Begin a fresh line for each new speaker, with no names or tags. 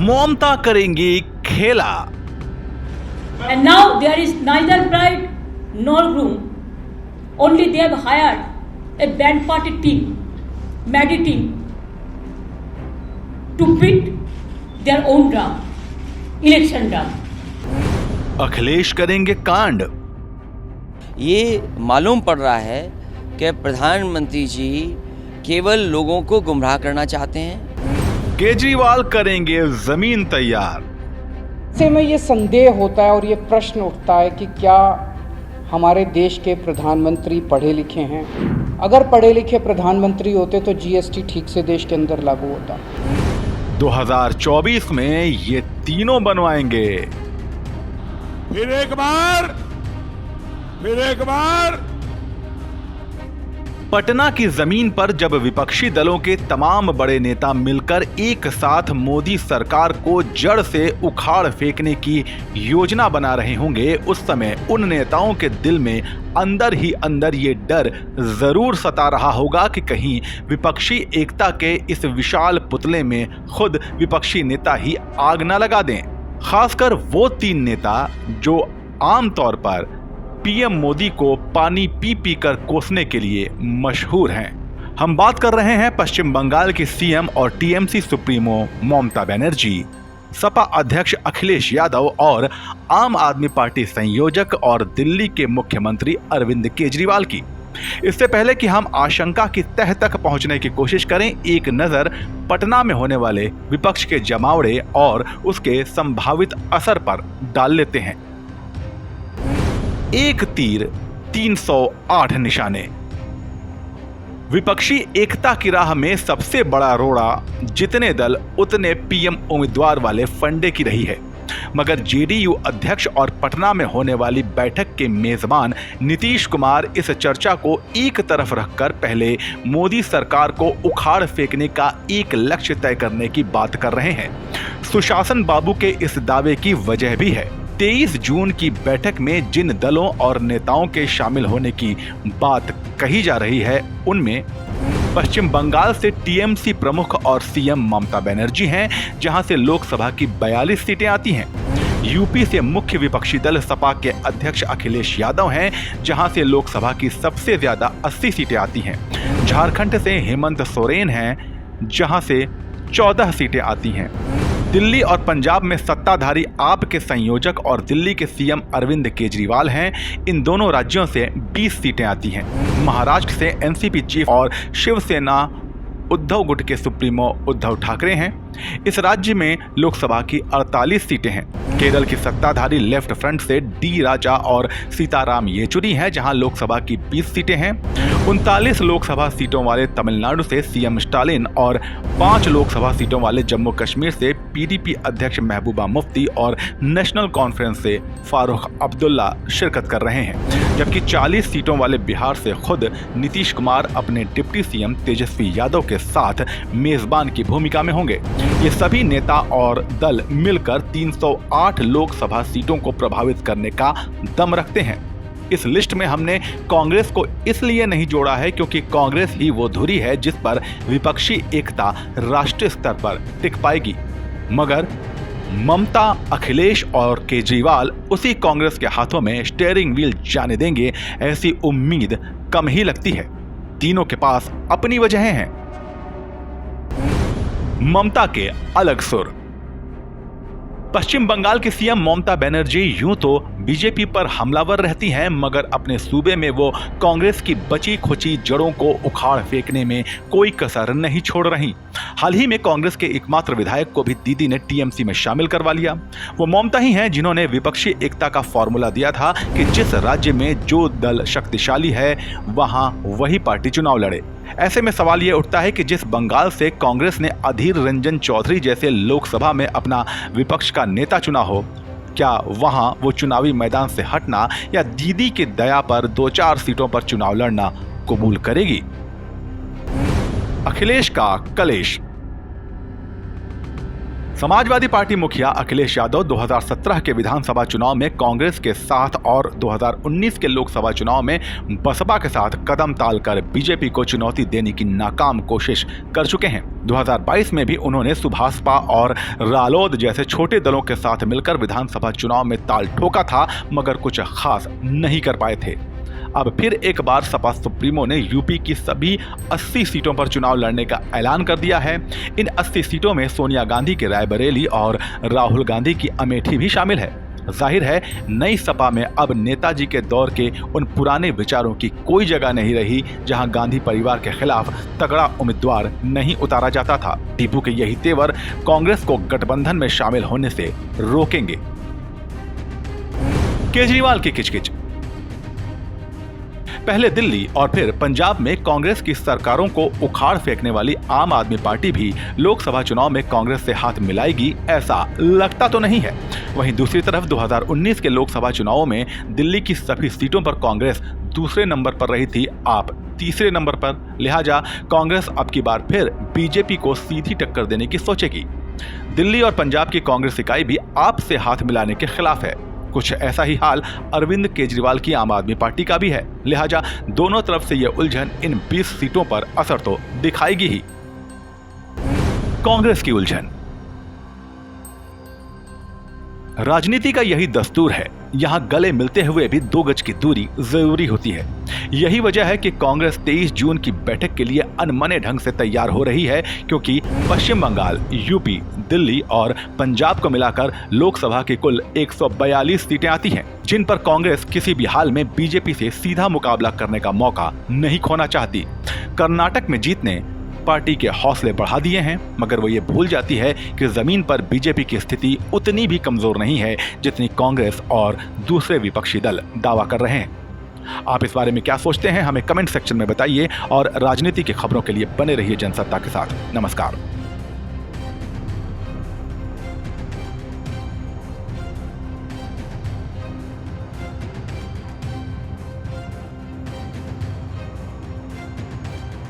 ममता करेंगी खेला।
And now there is neither bride nor groom. Only they have hired a band party team, Madi team, to beat their own drum, election drum.
Akhilesh करेंगे कांड।
ये मालूम पड़ रहा है कि प्रधानमंत्री जी केवल लोगों को गुमराह करना चाहते हैं।
केजरीवाल करेंगे जमीन तैयार।
से में ये संदेह होता है और ये प्रश्न उठता है कि क्या हमारे देश के प्रधानमंत्री पढ़े लिखे हैं? अगर पढ़े लिखे प्रधानमंत्री होते तो जीएसटी ठीक से देश के अंदर लागू होता।
2024 में ये तीनों बनवाएंगे।
फिर एक बार
पटना की जमीन पर जब विपक्षी दलों के तमाम बड़े नेता मिलकर एक साथ मोदी सरकार को जड़ से उखाड़ फेंकने की योजना बना रहे होंगे, उस समय उन नेताओं के दिल में अंदर ही अंदर ये डर जरूर सता रहा होगा कि कहीं विपक्षी एकता के इस विशाल पुतले में खुद विपक्षी नेता ही आग न लगा दें। खासकर वो तीन नेता जो आमतौर पर पीएम मोदी को पानी पी पी कर कोसने के लिए मशहूर हैं। हम बात कर रहे हैं पश्चिम बंगाल की सीएम और टीएमसी सुप्रीमो ममता बनर्जी, सपा अध्यक्ष अखिलेश यादव और आम आदमी पार्टी संयोजक और दिल्ली के मुख्यमंत्री अरविंद केजरीवाल की। इससे पहले कि हम आशंका की तह तक पहुंचने की कोशिश करें, एक नजर पटना में होने वाले विपक्ष के जमावड़े और उसके संभावित असर पर डाल लेते हैं। एक तीर 308 निशाने। विपक्षी एकता की राह में सबसे बड़ा रोड़ा जितने दल उतने पीएम उम्मीदवार वाले फंडे की रही है, मगर जेडीयू अध्यक्ष और पटना में होने वाली बैठक के मेजबान नीतीश कुमार इस चर्चा को एक तरफ रखकर पहले मोदी सरकार को उखाड़ फेंकने का एक लक्ष्य तय करने की बात कर रहे हैं। सुशासन बाबू के इस दावे की वजह भी है। 23 जून की बैठक में जिन दलों और नेताओं के शामिल होने की बात कही जा रही है, उनमें पश्चिम बंगाल से टीएमसी प्रमुख और सीएम ममता बनर्जी हैं, जहां से लोकसभा की 42 सीटें आती हैं। यूपी से मुख्य विपक्षी दल सपा के अध्यक्ष अखिलेश यादव हैं, जहां से लोकसभा की सबसे ज्यादा 80 सीटें आती हैं। झारखंड से हेमंत सोरेन हैं, जहां से 14 सीटें आती हैं। दिल्ली और पंजाब में सत्ताधारी आप के संयोजक और दिल्ली के सीएम अरविंद केजरीवाल हैं। इन दोनों राज्यों से 20 सीटें आती हैं। महाराष्ट्र से एनसीपी चीफ और शिवसेना उद्धव गुट के सुप्रीमो उद्धव ठाकरे हैं। इस राज्य में लोकसभा की 48 सीटें हैं। केरल की सत्ताधारी लेफ्ट फ्रंट से डी राजा और सीताराम येचुरी हैं, जहां लोकसभा की 20 सीटें हैं। 39 लोकसभा सीटों वाले तमिलनाडु से सीएम स्टालिन और 5 लोकसभा सीटों वाले जम्मू कश्मीर से पीडीपी अध्यक्ष महबूबा मुफ्ती और नेशनल कॉन्फ्रेंस से फारूक अब्दुल्ला शिरकत कर रहे हैं, जबकि 40 सीटों वाले बिहार से खुद नीतीश कुमार अपने डिप्टी सीएम तेजस्वी यादव के साथ मेजबान की भूमिका में होंगे। ये सभी नेता और दल मिलकर 308 लोकसभा सीटों को प्रभावित करने का दम रखते हैं। इस लिस्ट में हमने कांग्रेस को इसलिए नहीं जोड़ा है क्योंकि कांग्रेस ही वो धुरी है जिस पर विपक्षी एकता राष्ट्रीय स्तर पर टिक पाएगी, मगर ममता, अखिलेश और केजरीवाल उसी कांग्रेस के हाथों में स्टीयरिंग व्हील जाने देंगे, ऐसी उम्मीद कम ही लगती है। तीनों के पास अपनी वजहें हैं। ममता के अलग सुर। पश्चिम बंगाल की सीएम ममता बनर्जी यूं तो बीजेपी पर हमलावर रहती हैं, मगर अपने सूबे में वो कांग्रेस की बची खुची जड़ों को उखाड़ फेंकने में कोई कसर नहीं छोड़ रही। हाल ही में कांग्रेस के एकमात्र विधायक को भी दीदी ने टीएमसी में शामिल करवा लिया। वो ममता ही हैं जिन्होंने विपक्षी एकता का फॉर्मूला दिया था कि जिस राज्य में जो दल शक्तिशाली है वहां वही पार्टी चुनाव लड़े। ऐसे में सवाल ये उठता है कि जिस बंगाल से कांग्रेस ने अधीर रंजन चौधरी जैसे लोकसभा में अपना विपक्ष का नेता चुना हो, क्या वहां वो चुनावी मैदान से हटना या दीदी की दया पर 2-4 सीटों पर चुनाव लड़ना कबूल करेगी? अखिलेश का कलेश। समाजवादी पार्टी मुखिया अखिलेश यादव 2017 के विधानसभा चुनाव में कांग्रेस के साथ और 2019 के लोकसभा चुनाव में बसपा के साथ कदम तालकर बीजेपी को चुनौती देने की नाकाम कोशिश कर चुके हैं। 2022 में भी उन्होंने सुभाषपा और रालोद जैसे छोटे दलों के साथ मिलकर विधानसभा चुनाव में ताल ठोका था, मगर कुछ खास नहीं कर पाए थे। अब फिर एक बार सपा सुप्रीमो ने यूपी की सभी 80 सीटों पर चुनाव लड़ने का ऐलान कर दिया है। इन 80 सीटों में सोनिया गांधी की रायबरेली और राहुल गांधी की अमेठी भी शामिल है। जाहिर है नई सपा में अब नेताजी के दौर के उन पुराने विचारों की कोई जगह नहीं रही जहां गांधी परिवार के खिलाफ तगड़ा उम्मीदवार नहीं उतारा जाता था। टीपू के यही तेवर कांग्रेस को गठबंधन में शामिल होने से रोकेंगे। केजरीवाल की किचकिच। पहले दिल्ली और फिर पंजाब में कांग्रेस की सरकारों को उखाड़ फेंकने वाली आम आदमी पार्टी भी लोकसभा चुनाव में कांग्रेस से हाथ मिलाएगी, ऐसा लगता तो नहीं है। वहीं दूसरी तरफ 2019 के लोकसभा चुनावों में दिल्ली की सभी सीटों पर कांग्रेस दूसरे नंबर पर रही थी, आप तीसरे नंबर पर। लिहाजा कांग्रेस अब की बार फिर बीजेपी को सीधी टक्कर देने की सोचेगी। दिल्ली और पंजाब की कांग्रेस इकाई भी आप से हाथ मिलाने के खिलाफ है। कुछ ऐसा ही हाल अरविंद केजरीवाल की आम आदमी पार्टी का भी है। लिहाजा दोनों तरफ से यह उलझन इन 20 सीटों पर असर तो दिखाएगी ही। कांग्रेस की उलझन। राजनीति का यही दस्तूर है, यहां गले मिलते हुए भी 2 गज की दूरी जरूरी होती है। यही वजह है कि कांग्रेस 23 जून की बैठक के लिए अनमने ढंग से तैयार हो रही है, क्योंकि पश्चिम बंगाल, यूपी, दिल्ली और पंजाब को मिलाकर लोकसभा की कुल 142 सीटें आती हैं, जिन पर कांग्रेस किसी भी हाल में बीजेपी से सीधा मुकाबला करने का मौका नहीं खोना चाहती। कर्नाटक में जीतने पार्टी के हौसले बढ़ा दिए हैं, मगर वो ये भूल जाती है कि जमीन पर बीजेपी की स्थिति उतनी भी कमजोर नहीं है जितनी कांग्रेस और दूसरे विपक्षी दल दावा कर रहे हैं। आप इस बारे में क्या सोचते हैं, हमें कमेंट सेक्शन में बताइए और राजनीति की खबरों के लिए बने रहिए जनसत्ता के साथ। नमस्कार।